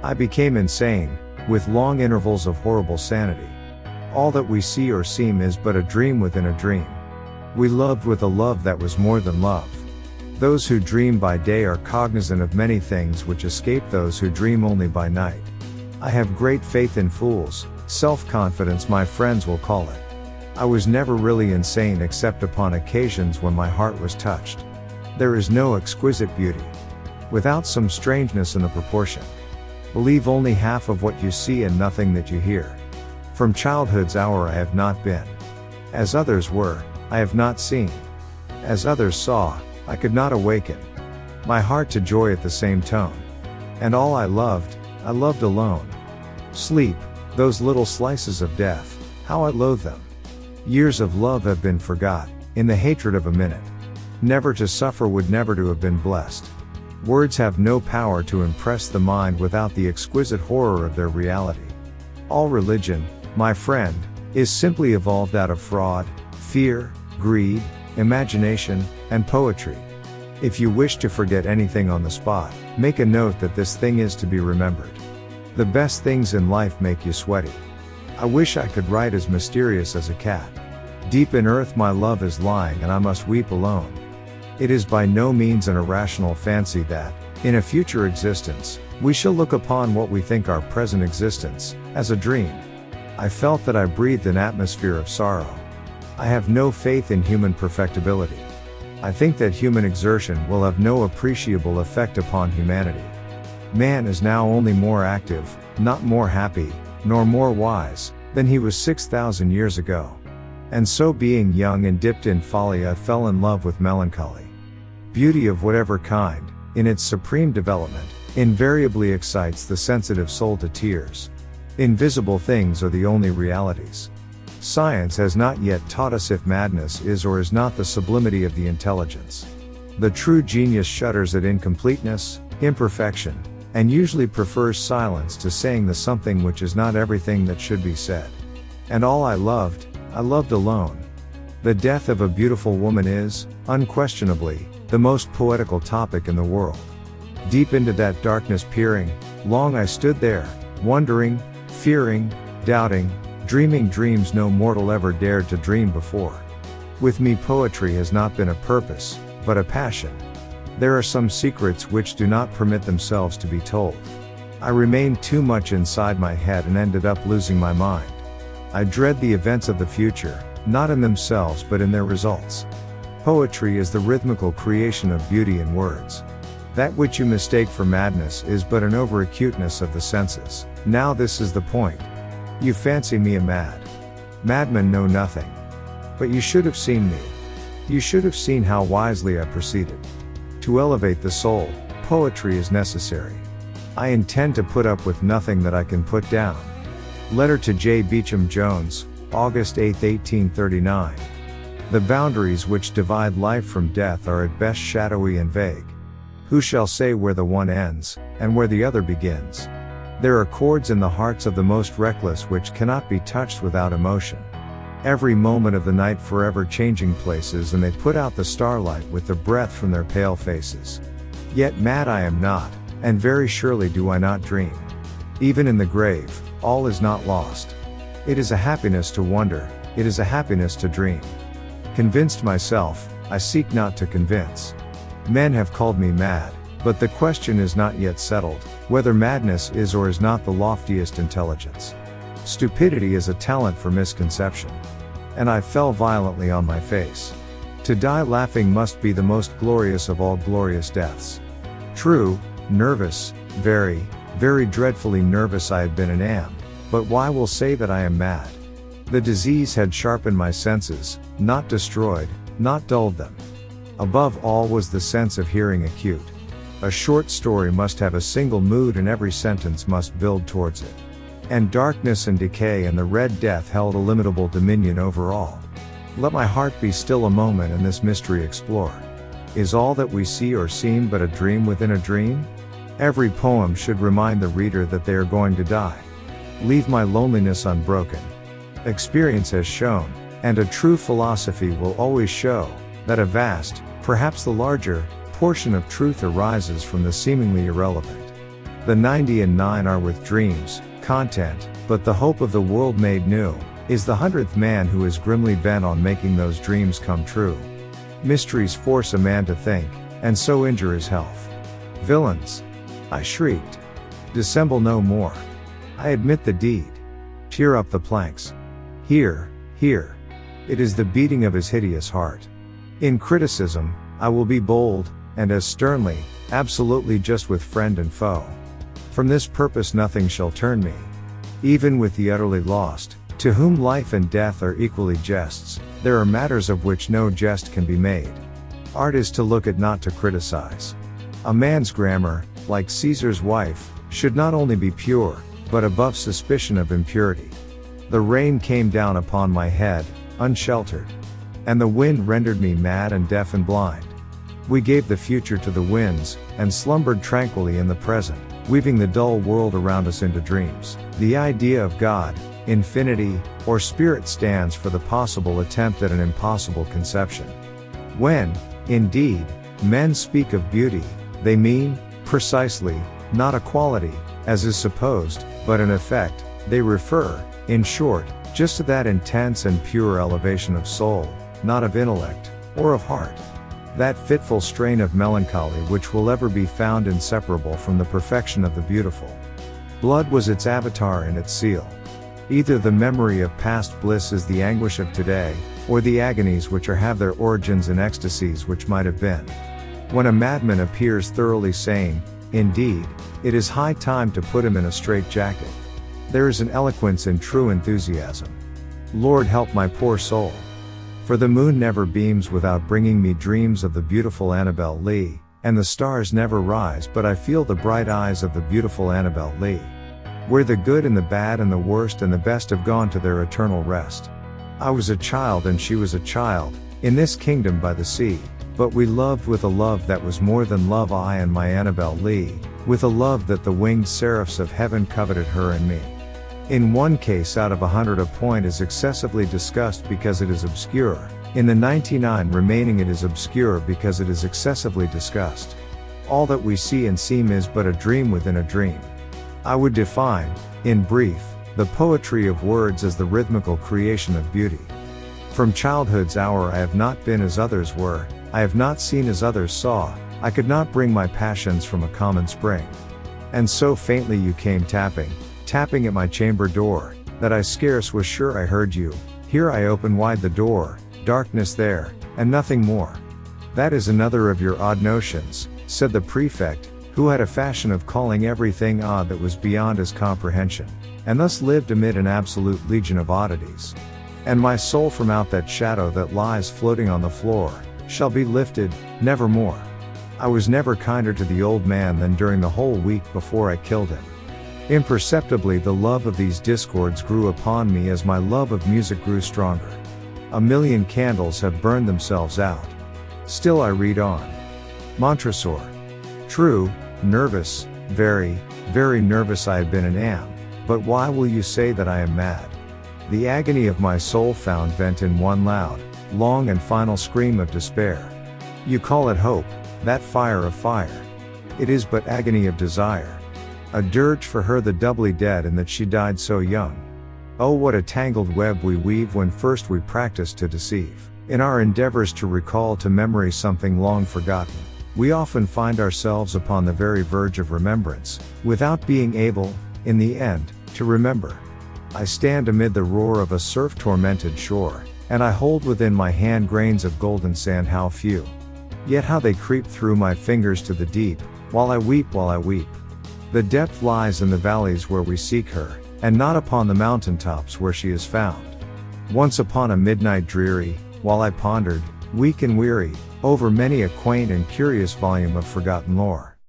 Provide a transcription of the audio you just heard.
I became insane, with long intervals of horrible sanity. All that we see or seem is but a dream within a dream. We loved with a love that was more than love. Those who dream by day are cognizant of many things which escape those who dream only by night. I have great faith in fools, self-confidence my friends will call it. I was never really insane except upon occasions when my heart was touched. There is no exquisite beauty without some strangeness in the proportion. Believe only half of what you see and nothing that you hear. From childhood's hour I have not been. As others were, I have not seen. As others saw, I could not awaken my heart to joy at the same tone. And all I loved alone. Sleep, those little slices of death, how I loathe them. Years of love have been forgot, in the hatred of a minute. Never to suffer would never to have been blessed. Words have no power to impress the mind without the exquisite horror of their reality. All religion, my friend, is simply evolved out of fraud, fear, greed, imagination, and poetry. If you wish to forget anything on the spot, make a note that this thing is to be remembered. The best things in life make you sweaty. I wish I could write as mysterious as a cat. Deep in earth my love is lying and I must weep alone. It is by no means an irrational fancy that, in a future existence, we shall look upon what we think our present existence, as a dream. I felt that I breathed an atmosphere of sorrow. I have no faith in human perfectibility. I think that human exertion will have no appreciable effect upon humanity. Man is now only more active, not more happy, nor more wise, than he was 6,000 years ago. And so being young and dipped in folly I fell in love with melancholy. Beauty of whatever kind, in its supreme development, invariably excites the sensitive soul to tears. Invisible things are the only realities. Science has not yet taught us if madness is or is not the sublimity of the intelligence. The true genius shudders at incompleteness, imperfection, and usually prefers silence to saying the something which is not everything that should be said. And all I loved alone. The death of a beautiful woman is, unquestionably, the most poetical topic in the world. Deep into that darkness peering, long I stood there, wondering, fearing, doubting, dreaming dreams no mortal ever dared to dream before. With me poetry has not been a purpose, but a passion. There are some secrets which do not permit themselves to be told. I remained too much inside my head and ended up losing my mind. I dread the events of the future, not in themselves but in their results. Poetry is the rhythmical creation of beauty in words. That which you mistake for madness is but an over-acuteness of the senses. Now this is the point. You fancy me a mad. Madmen know nothing. But you should have seen me. You should have seen how wisely I proceeded. To elevate the soul, poetry is necessary. I intend to put up with nothing that I can put down. Letter to J. Beecham Jones, August 8, 1839. The boundaries which divide life from death are at best shadowy and vague. Who shall say where the one ends, and where the other begins? There are chords in the hearts of the most reckless which cannot be touched without emotion. Every moment of the night forever changing places, and they put out the starlight with the breath from their pale faces. Yet mad I am not, and very surely do I not dream. Even in the grave, all is not lost. It is a happiness to wonder, it is a happiness to dream. Convinced myself, I seek not to convince. Men have called me mad, but the question is not yet settled, whether madness is or is not the loftiest intelligence. Stupidity is a talent for misconception. And I fell violently on my face. To die laughing must be the most glorious of all glorious deaths. True, nervous, very, very dreadfully nervous I had been and am, but why will say that I am mad? The disease had sharpened my senses, not destroyed, not dulled them. Above all was the sense of hearing acute. A short story must have a single mood and every sentence must build towards it. And darkness and decay and the Red Death held illimitable dominion over all. Let my heart be still a moment and this mystery explore. Is all that we see or seem but a dream within a dream? Every poem should remind the reader that they are going to die. Leave my loneliness unbroken. Experience has shown, and a true philosophy will always show, that a vast, perhaps the larger, portion of truth arises from the seemingly irrelevant. The 99 are with dreams, content, but the hope of the world made new, is the 100th man who is grimly bent on making those dreams come true. Mysteries force a man to think, and so injure his health. Villains! I shrieked. Dissemble no more. I admit the deed. Tear up the planks. Here, here. It is the beating of his hideous heart. In criticism, I will be bold, and as sternly, absolutely just with friend and foe. From this purpose nothing shall turn me. Even with the utterly lost, to whom life and death are equally jests, there are matters of which no jest can be made. Art is to look at, not to criticize. A man's grammar, like Caesar's wife, should not only be pure, but above suspicion of impurity. The rain came down upon my head, unsheltered. And the wind rendered me mad and deaf and blind. We gave the future to the winds, and slumbered tranquilly in the present, weaving the dull world around us into dreams. The idea of God, infinity, or spirit stands for the possible attempt at an impossible conception. When, indeed, men speak of beauty, they mean, precisely, not a quality, as is supposed, but an effect. They refer, in short, just to that intense and pure elevation of soul, not of intellect, or of heart. That fitful strain of melancholy which will ever be found inseparable from the perfection of the beautiful. Blood was its avatar and its seal. Either the memory of past bliss is the anguish of today, or the agonies which have their origins in ecstasies which might have been. When a madman appears thoroughly sane, indeed, it is high time to put him in a straitjacket. There is an eloquence in true enthusiasm. Lord help my poor soul. For the moon never beams without bringing me dreams of the beautiful Annabel Lee, and the stars never rise but I feel the bright eyes of the beautiful Annabel Lee. Where the good and the bad and the worst and the best have gone to their eternal rest. I was a child and she was a child, in this kingdom by the sea, but we loved with a love that was more than love, I and my Annabel Lee, with a love that the winged seraphs of heaven coveted her and me. In one case out of 100 a point is excessively discussed because it is obscure, in the 99 remaining it is obscure because it is excessively discussed. All that we see and seem is but a dream within a dream. I would define, in brief, the poetry of words as the rhythmical creation of beauty. From childhood's hour I have not been as others were, I have not seen as others saw, I could not bring my passions from a common spring. And so faintly you came tapping at my chamber door, that I scarce was sure I heard you. Here I open wide the door, darkness there, and nothing more. That is another of your odd notions, said the prefect, who had a fashion of calling everything odd that was beyond his comprehension, and thus lived amid an absolute legion of oddities. And my soul from out that shadow that lies floating on the floor, shall be lifted, nevermore. I was never kinder to the old man than during the whole week before I killed him. Imperceptibly the love of these discords grew upon me as my love of music grew stronger. A million candles have burned themselves out. Still I read on. Montresor. True, nervous, very, very nervous I have been and am, but why will you say that I am mad? The agony of my soul found vent in one loud, long and final scream of despair. You call it hope, that fire of fire. It is but agony of desire. A dirge for her the doubly dead in that she died so young. Oh what a tangled web we weave when first we practice to deceive. In our endeavors to recall to memory something long forgotten, we often find ourselves upon the very verge of remembrance, without being able, in the end, to remember. I stand amid the roar of a surf-tormented shore, and I hold within my hand grains of golden sand how few. Yet how they creep through my fingers to the deep, while I weep. The depth lies in the valleys where we seek her, and not upon the mountaintops where she is found. Once upon a midnight dreary, while I pondered, weak and weary, over many a quaint and curious volume of forgotten lore,